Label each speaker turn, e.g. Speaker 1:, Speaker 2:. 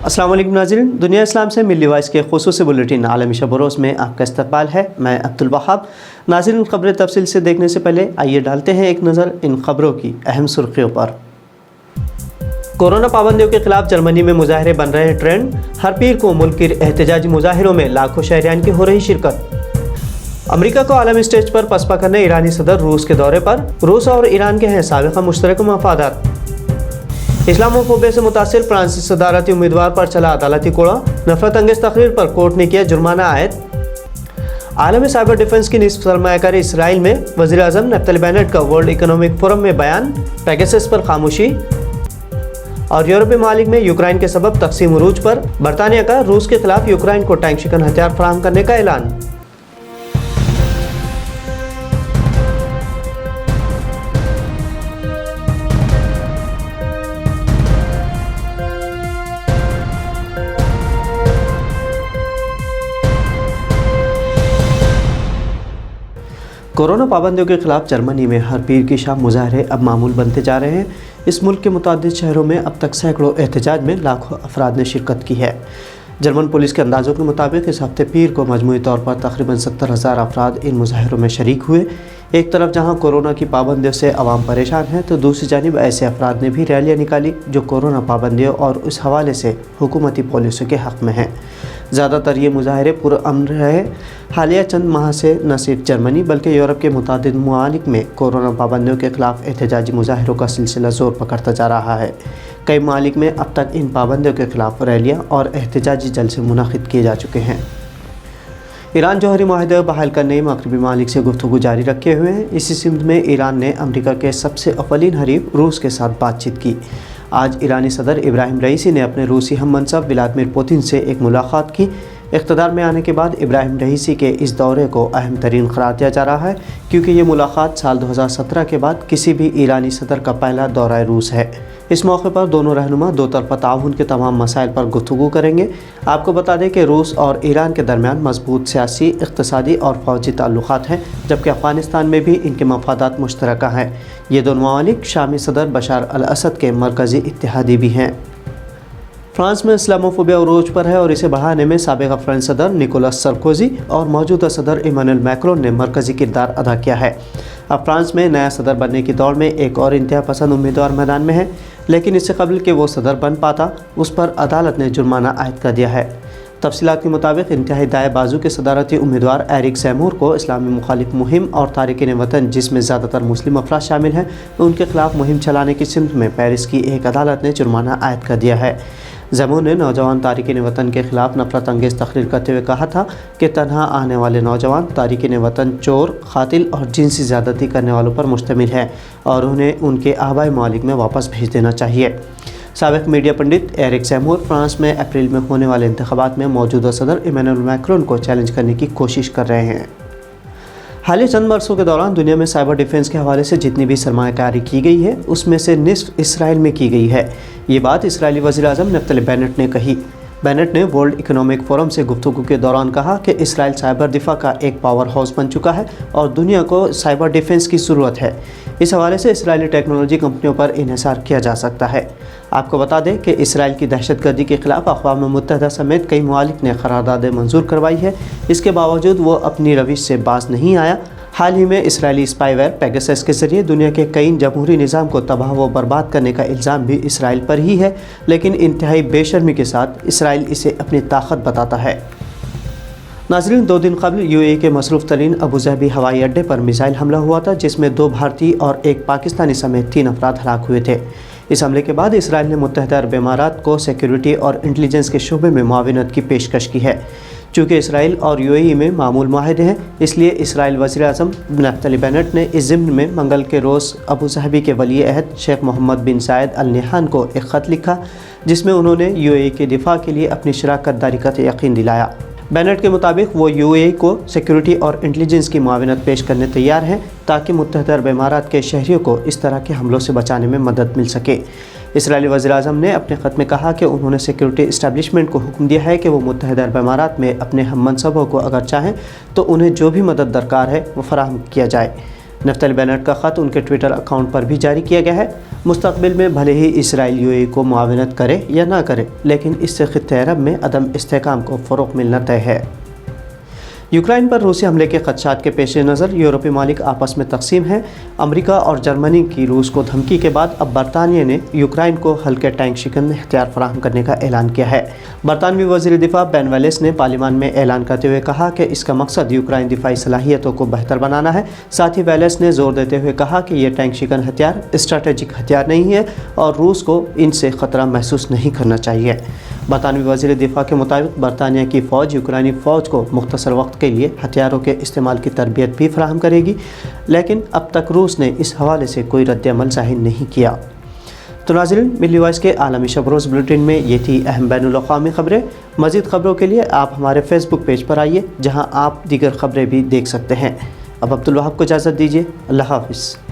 Speaker 1: अस्सलाम वालेकुम नाज़रीन, दुनिया इस्लाम से मिली वॉइस के खुसूसी बुलेटिन आलमी शब रोज़ में आपका इस्तकबाल है। मैं अब्दुल वहाब। नाज़रीन, खबरें तफसील से देखने से पहले आइए डालते हैं एक नज़र इन खबरों की अहम सुर्खियों पर। कोरोना पाबंदियों के खिलाफ जर्मनी में मुजाहरे बन रहे हैं ट्रेंड। हर पीर को मुल्क के एहतजाजी मुजाहरों में लाखों शहरियान की हो रही शिरकत। अमेरिका को आलमी स्टेज पर पसपा करने ईरानी सदर रूस के दौरे पर। रूस और ईरान के हैं साबिक़ा मुश्तरक मफादात। इस्लामोफोबिया से मुतासिर फ्रांसीसी सदारती उम्मीदवार पर चला अदालती कोड़ा। नफरत अंगेज तकरीर पर कोर्ट ने किया जुर्माना आयद। आलमी साइबर डिफेंस की निस्फ सरमायाकारी इसराइल में। वज़ीर आज़म नफ्ताली बेनेट का वर्ल्ड इकोनॉमिक फोरम में बयान। पेगासस पर खामोशी। और यूरोपीय ममालिक में यूक्रेन के सबब तकसीम उरूज पर। बरतानिया का रूस के खिलाफ यूक्रेन को टैंक शिकन हथियार फराहम करने का ऐलान। कोरोना पाबंदियों के खिलाफ जर्मनी में हर पीर की शाम मुजाहरे अब मामूल बनते जा रहे हैं। इस मुल्क के मुतअद्दिद शहरों में अब तक सैकड़ों एहतजाज में लाखों अफराद ने शिरकत की है। जर्मन पुलिस के अंदाज़ों के मुताबिक इस हफ्ते पीर को मजमूई तौर पर तकरीबन 70,000 अफराद इन मुजाहरों में शरीक हुए। एक तरफ जहां कोरोना की पाबंदियों से अवाम परेशान है, तो दूसरी जानिब ऐसे अफराद ने भी रैलियाँ निकाली जो कोरोना पाबंदियों और उस हवाले से हुकूमती पॉलिसियों के हक़ में हैं। ज़्यादातर ये मुजाहरे पुरअमन रहे। हालिया चंद माह से न सिर्फ जर्मनी बल्कि यूरोप के मुतअद्दिद ममालिक में कोरोना पाबंदियों के खिलाफ एहतजाजी मुजाहरों का सिलसिला ज़ोर पकड़ता जा रहा है। कई ममालिक में अब तक इन पाबंदियों के खिलाफ रैलियाँ और एहतजाजी जलसे मुनक़िद किए जा चुके हैं। ईरान जौहरी मुआहदा बहाल करने मगरबी ममालिक से गुफ्तगू जारी रखे हुए हैं। इसी सिमत में ईरान ने अमरीका के सबसे अव्वलीन हरीफ रूस के साथ बातचीत की। आज ईरानी सदर इब्राहिम रईसी ने अपने रूसी हम मनसब व्लादिमीर पुतिन से एक मुलाकात की। इक़्तिदार में आने के बाद इब्राहिम रईसी के इस दौरे को अहम तरीन करार दिया जा रहा है, क्योंकि ये मुलाकात साल 2017 के बाद किसी भी ईरानी सदर का पहला दौरा रूस है। इस मौके पर दोनों रहनुमा दो तरफ़ा ताउन के तमाम मसाइल पर गुफ्तगू करेंगे। आपको बता दें कि रूस और ईरान के दरमियान मजबूत सियासी, इक़्तिसादी और फ़ौजी ताल्लुक़ात हैं, जबकि अफ़गानिस्तान में भी इनके मफादात मुश्तरका हैं। ये दोनों ममालिक शामी सदर बशार अल असद के मरकज़ी इत्तेहादी भी हैं। फ्रांस में इस्लामोफोबिया उरूज पर है और इसे बढ़ाने में साबिक़ा फ्रेंच सदर निकोलस सरकोजी और मौजूदा सदर इमानुएल मैक्रोन ने मरकज़ी किरदार अदा किया है। अब फ्रांस में नया सदर बनने की दौड़ में एक और इंतहा पसंद उम्मीदवार मैदान में है, लेकिन इससे कबल कि वो सदर बन पाता, उस पर अदालत ने जुर्माना आयद कर दिया है। तफसीलात के मुताबिक इंतहाई दाएं बाजू के सदारती उम्मीदवार एरिक ज़ैमूर को इस्लामी मुखालिफ मुहिम और तारिकीन वतन, जिसमें ज़्यादातर मुस्लिम अफराद शामिल हैं, उनके खिलाफ मुहिम चलाने की सिमत में पेरिस की एक अदालत ने जुर्माना आयद कर दिया है। ज़ैमूर ने नौजवान तारिकीन वतन के खिलाफ नफरत अंगेज़ तकरीर करते हुए कहा था कि तनहा आने वाले नौजवान तारिकीन वतन चोर, कातिल और जिनसी ज़्यादती करने वालों पर मुश्तमिल है और उन्हें उनके आबाई ममालिक में वापस भेज देना चाहिए। साबिक़ मीडिया पंडित एरिक ज़ैमूर फ्रांस में अप्रैल में होने वाले इंतखाबात में मौजूदा सदर इमानुएल मैक्रोन को चैलेंज करने की कोशिश कर रहे हैं। हालिया चंद बरसों के दौरान दुनिया में साइबर डिफेंस के हवाले से जितनी भी सरमायाकारी की गई है, उसमें से निस्फ इसराइल में की गई है। ये बात इसराइली वज़ीर आज़म नफ्ताली बेनेट ने कही। बेनेट ने वर्ल्ड इकोनॉमिक फोरम से गुफ्तगू के दौरान कहा कि इसराइल साइबर दिफा का एक पावर हाउस बन चुका है और दुनिया को साइबर डिफेंस की ज़रूरत है। इस हवाले से इसराइली टेक्नोलॉजी कंपनियों पर इन्हिसार किया जा सकता है। आपको बता दें कि इसराइल की दहशतगर्दी के खिलाफ अक़वाम मुत्तहिदा समेत कई ममालिक ने करारदादें मंजूर करवाई है। इसके बावजूद वो अपनी रविश से बाज नहीं आया। हाल ही में इसराइली स्पाईवेयर पेगासस के ज़रिए दुनिया के कई जमहूरी निज़ाम को तबाह व बर्बाद करने का इल्ज़ाम भी इसराइल पर ही है, लेकिन इंतहाई बेशर्मी के साथ इसराइल इसे अपनी ताकत बताता है। नाज़रीन, 2 दिन कबल यूएई के मसरूफ़ तरीन अबू ज़हबी हवाई अड्डे पर मिसाइल हमला हुआ था, जिसमें 2 भारतीय और 1 पाकिस्तानी समेत 3 अफराद हलाक हुए थे। इस हमले के बाद इसराइल ने मुत्तहिदा अरब इमारात को सिक्योरिटी और इंटेलिजेंस के शोबे में मुआविनत की पेशकश की है। चूँकि इसराइल और यूएई में मामूल माहिदे हैं, इसलिए इसराइल वज़ीर आज़म नफ्ताली बेनेट ने इस ज़िम्न में मंगल के रोज़ अबू ज़हबी के वली अहद शेख मोहम्मद बिन ज़ायद अल नहयान को एक ख़त लिखा, जिसमें उन्होंने यूएई के दिफा के लिए अपनी शराकत दारी का यकीन दिलाया। बेनेट के मुताबिक वो यूएई को सिक्योरिटी और इंटेलिजेंस की मुआविनत पेश करने तैयार हैं, ताकि मुत्तहिदा अरब इमारात के शहरियों को इस तरह के हमलों से बचाने में मदद मिल सके। इसराइली वज़ीर आज़म ने अपने ख़त में कहा कि उन्होंने सिक्योरिटी इस्टेब्लिशमेंट को हुक्म दिया है कि वो मुत्तहिदा अरब इमारात में अपने हम मनसबों को अगर चाहें तो उन्हें जो भी मदद दरकार है वो फराहम किया जाए। नफ्ताली बेनेट का ख़त उनके ट्विटर अकाउंट पर भी जारी किया गया है। मुस्तक़बिल में भले ही इसराइल यूएई को मुआवनत करे या ना करे, लेकिन इससे खित्ते अरब में अदम इस्तेहकाम को फ़रोग़ मिलना तय है। यूक्रेन पर रूसी हमले के खदशात के पेश नज़र यूरोपीय मालिक आपस में तकसीम हैं। अमेरिका और जर्मनी की रूस को धमकी के बाद अब बरतानिया ने यूक्रेन को हल्के टैंक शिकन हथियार फराहम करने का ऐलान किया है। बरतानवी वज़ीर दिफा बेन वेल्स ने पार्लियामान में ऐलान करते हुए कहा कि इसका मकसद यूक्रेन दिफाई सलाहियतों को बेहतर बनाना है। साथ ही वेल्स ने जोर देते हुए कहा कि ये टैंक शिकन हथियार स्ट्रैटेजिक हथियार नहीं है और रूस को इनसे ख़तरा महसूस नहीं करना चाहिए। बरतानवी वज़ीर दिफा के मुताबिक बरतानिया की फ़ौज यूक्रेनी फ़ौज को मुख्तसर वक्त के लिए हथियारों के इस्तेमाल की तरबियत भी फराहम करेगी, लेकिन अब तक रूस ने इस हवाले से कोई रद्द-ए-अमल ज़ाहिर नहीं किया। तो नाज़रीन, मिल्ली वॉइस के आलमी शब रोज़ बुलेटिन में ये थी अहम बैनुल-अक़वामी ख़बरें। मज़ीद ख़बरों के लिए आप हमारे फेसबुक पेज पर आइए, जहां आप दीगर ख़बरें भी देख सकते हैं। अब अब्दुल वहाब को इजाज़त दीजिए। अल्लाह हाफ़िज़।